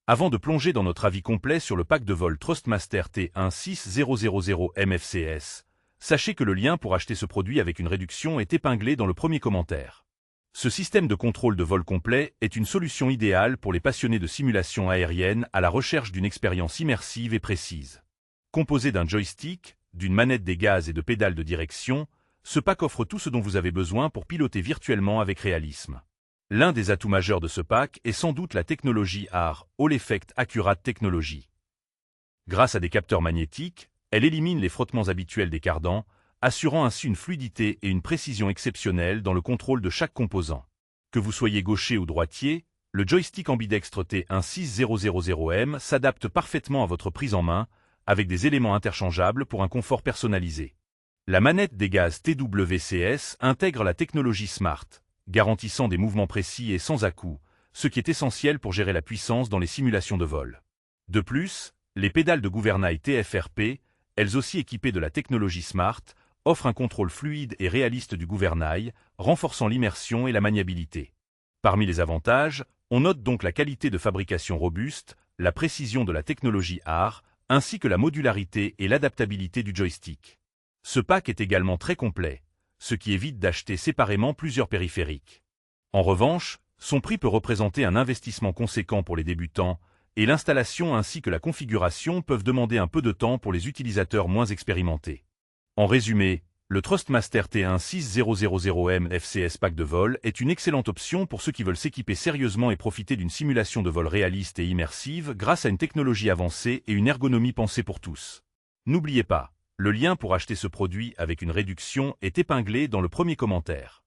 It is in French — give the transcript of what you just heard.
Avant de plonger dans notre avis complet sur le pack de vol Thrustmaster T16000 MFCS, sachez que le lien pour acheter ce produit avec une réduction est épinglé dans le premier commentaire. Ce système de contrôle de vol complet est une solution idéale pour les passionnés de simulation aérienne à la recherche d'une expérience immersive et précise. Composé d'un joystick, d'une manette des gaz et de pédales de direction, ce pack offre tout ce dont vous avez besoin pour piloter virtuellement avec réalisme. L'un des atouts majeurs de ce pack est sans doute la technologie AR, All Effect Accurate Technology. Grâce à des capteurs magnétiques, elle élimine les frottements habituels des cardans, assurant ainsi une fluidité et une précision exceptionnelles dans le contrôle de chaque composant. Que vous soyez gaucher ou droitier, le joystick ambidextre T16000M s'adapte parfaitement à votre prise en main, avec des éléments interchangeables pour un confort personnalisé. La manette des gaz TWCS intègre la technologie Smart, garantissant des mouvements précis et sans à-coups, ce qui est essentiel pour gérer la puissance dans les simulations de vol. De plus, les pédales de gouvernail TFRP, elles aussi équipées de la technologie Smart, offrent un contrôle fluide et réaliste du gouvernail, renforçant l'immersion et la maniabilité. Parmi les avantages, on note donc la qualité de fabrication robuste, la précision de la technologie AR, ainsi que la modularité et l'adaptabilité du joystick. Ce pack est également très complet, ce qui évite d'acheter séparément plusieurs périphériques. En revanche, son prix peut représenter un investissement conséquent pour les débutants, et l'installation ainsi que la configuration peuvent demander un peu de temps pour les utilisateurs moins expérimentés. En résumé, le Thrustmaster T16000M FCS pack de vol est une excellente option pour ceux qui veulent s'équiper sérieusement et profiter d'une simulation de vol réaliste et immersive grâce à une technologie avancée et une ergonomie pensée pour tous. N'oubliez pas, le lien pour acheter ce produit avec une réduction est épinglé dans le premier commentaire.